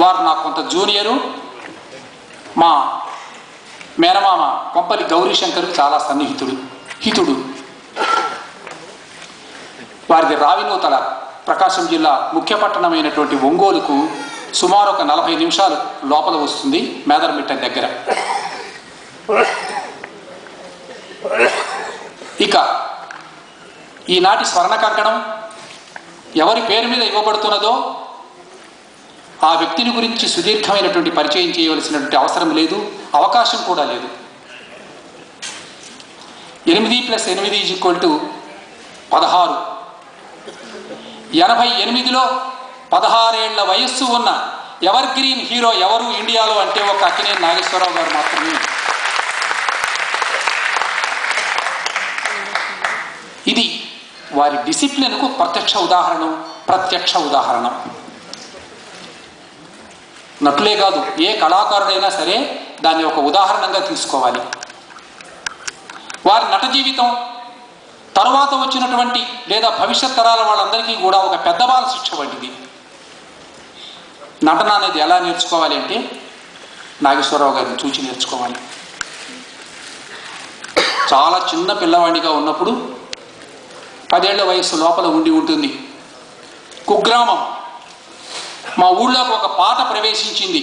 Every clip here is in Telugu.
వారు నాకు కొంత జూనియరు. మా మేనమామ కొంపల్లి గౌరీశంకర్కి చాలా హితుడు. వారిది రావినూతల, ప్రకాశం జిల్లా ముఖ్య పట్టణమైనటువంటి ఒంగోలుకు సుమారు ఒక 40 నిమిషాలు లోపల వస్తుంది, మేదరమిట్ట దగ్గర. ఇక ఈనాటి స్వర్ణ కంకణం ఎవరి పేరు మీద ఇవ్వబడుతున్నదో ఆ వ్యక్తిని గురించి సుదీర్ఘమైనటువంటి పరిచయం చేయవలసినటువంటి అవసరం లేదు, అవకాశం కూడా లేదు. 8 + 8 = 16. 88లో 16 ఏళ్ల వయస్సు ఉన్న ఎవర్ గ్రీన్ హీరో ఎవరు ఇండియాలో అంటే ఒక అక్కినేని నాగేశ్వరరావు గారు మాత్రమే. ఇది వారి డిసిప్లిన్కు ప్రత్యక్ష ఉదాహరణ. నటులే కాదు, ఏ కళాకారుడైనా సరే దాన్ని ఒక ఉదాహరణగా తీసుకోవాలి. వారి నట జీవితం తరువాత వచ్చినటువంటి లేదా భవిష్యత్ తరాల వాళ్ళందరికీ కూడా ఒక పెద్ద బాల శిక్ష వంటిది. నటన అనేది ఎలా నేర్చుకోవాలి అంటే నాగేశ్వరరావు గారిని చూచి నేర్చుకోవాలి. చాలా చిన్న పిల్లవాడిగా ఉన్నప్పుడు 10 ఏళ్ల వయస్సు లోపల ఉంటుంది. కుగ్రామం, మా ఊళ్ళోకి ఒక పాట ప్రవేశించింది.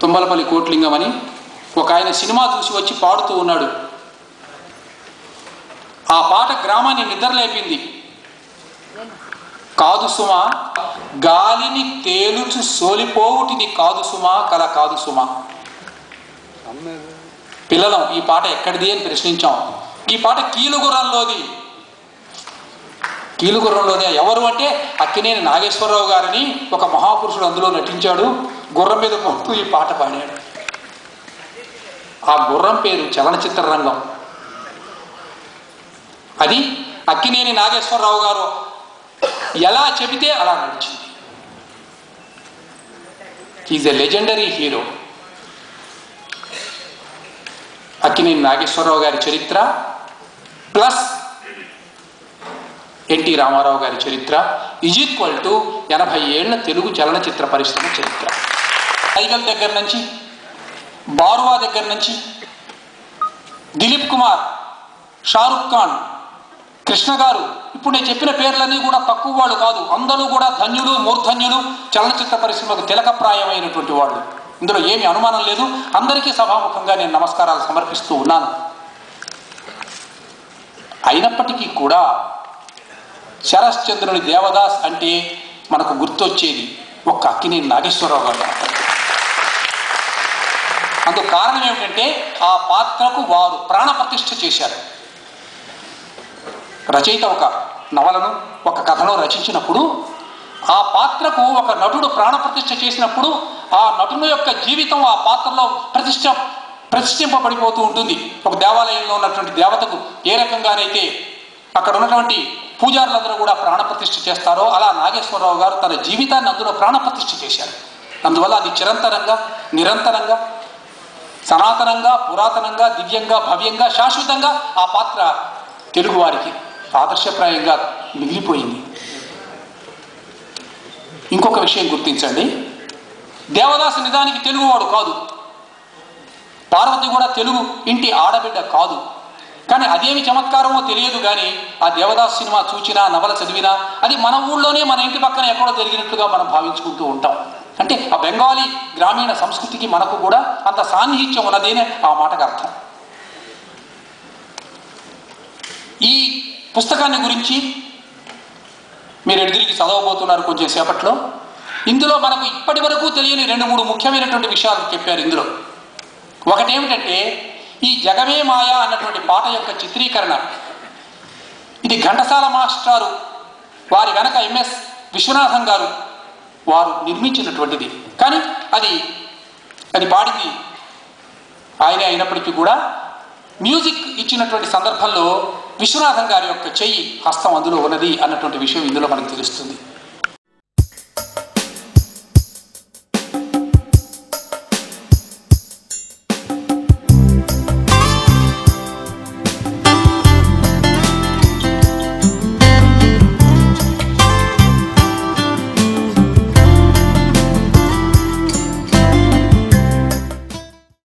తుమ్మలపల్లి కోట్లింగం అని ఒక ఆయన సినిమా చూసి వచ్చి పాడుతూ ఉన్నాడు. ఆ పాట గ్రామాన్ని నిద్రలేపింది. కాదు సుమా గాలిని తేలుచు సోలిపోవుటిది కాదు సుమా కల కాదు సుమా. పిల్లలం ఈ పాట ఎక్కడిది అని ప్రశ్నించాం. ఈ పాట కీలుగుర్రంలోది. ఎవరు అంటే అక్కినేని నాగేశ్వరరావు గారని ఒక మహాపురుషుడు అందులో నటించాడు. గుర్రం మీద పోతూ ఈ పాట పాడాడు. ఆ గుర్రం పేరు చలనచిత్ర రంగం. అది అక్కినేని నాగేశ్వరరావు గారు ఎలా చెబితే అలా నడిచింది. Is a legendary hero. Akkineni Nageswara Rao గారి చరిత్ర ప్లస్ ఎన్టీ రామారావు గారి చరిత్ర = 80 ఏళ్ల తెలుగు చలనచిత్ర పరిశ్రమ చరిత్ర. టైగర్ దగ్గర నుంచి, బారువా దగ్గర నుంచి, దిలీప్ కుమార్, షారుఖ్ ఖాన్, కృష్ణ గారు, ఇప్పుడు నేను చెప్పిన పేర్లన్నీ కూడా తక్కువ వాళ్ళు కాదు. అందరూ కూడా ధన్యులు, మూర్ధన్యులు, చలనచిత్ర పరిశ్రమకు తిలకప్రాయమైనటువంటి వాళ్ళు. ఇందులో ఏమీ అనుమానం లేదు. అందరికీ సభాముఖంగా నేను నమస్కారాలు సమర్పిస్తూ ఉన్నాను. అయినప్పటికీ కూడా శరశ్చంద్రుని దేవదాస్ అంటే మనకు గుర్తొచ్చేది ఒక్క అక్కినేని నాగేశ్వరరావు గారు. అందుకు కారణం ఏమిటంటే ఆ పాత్రకు వారు ప్రాణప్రతిష్ఠ చేశారు. రచయిత ఒక నవలను, ఒక కథను రచించినప్పుడు ఆ పాత్రకు ఒక నటుడు ప్రాణప్రతిష్ఠ చేసినప్పుడు ఆ నటుని యొక్క జీవితం ఆ పాత్రలో ప్రతిష్ఠింపబడిపోతూ ఉంటుంది. ఒక దేవాలయంలో ఉన్నటువంటి దేవతకు ఏ రకంగానైతే అక్కడ ఉన్నటువంటి పూజారులందరూ కూడా ప్రాణప్రతిష్ఠ చేస్తారో అలా నాగేశ్వరరావు గారు తన జీవితాన్ని అందులో ప్రాణప్రతిష్ఠ చేశారు. అందువల్ల అది చిరంతరంగా, నిరంతరంగా, సనాతనంగా, పురాతనంగా, దివ్యంగా, భవ్యంగా, శాశ్వతంగా ఆ పాత్ర తెలుగువారికి ఆదర్శప్రాయంగా మిగిలిపోయింది. ఇంకొక విషయం గుర్తించండి, దేవదాసు నిజానికి తెలుగువాడు కాదు, పార్వతి కూడా తెలుగు ఇంటి ఆడబిడ్డ కాదు. కానీ అదేమి చమత్కారమో తెలియదు. కానీ ఆ దేవదాసు సినిమా చూచినా, నవల చదివినా అది మన ఊళ్ళోనే, మన ఇంటి పక్కన ఎక్కడో జరిగినట్లుగా మనం భావించుకుంటూ ఉంటాం. అంటే ఆ బెంగాలీ గ్రామీణ సంస్కృతికి మనకు కూడా అంత సాన్నిహిత్యం ఉన్నదేనే ఆ మాటకు అర్థం. ఈ పుస్తకాన్ని గురించి మీరు ఎదురికి చదవబోతున్నారు కొంచెం సేపట్లో. ఇందులో మనకు ఇప్పటి వరకు తెలియని 2-3 ముఖ్యమైనటువంటి విషయాలు చెప్పారు ఇందులో. ఒకటేమిటంటే ఈ జగమే మాయ అన్నటువంటి పాట యొక్క చిత్రీకరణ. ఇది ఘంటసాల మాస్టారు వారి వెనక MS విశ్వనాథం గారు వారు నిర్మించినటువంటిది. కానీ అది పాడింది ఆయనే అయినప్పటికీ కూడా మ్యూజిక్ ఇచ్చినటువంటి సందర్భంలో విశ్వనాథం గారి యొక్క చెయ్యి, హస్తం అందులో ఉన్నది అన్నటువంటి విషయం ఇందులో మనకు తెలుస్తుంది.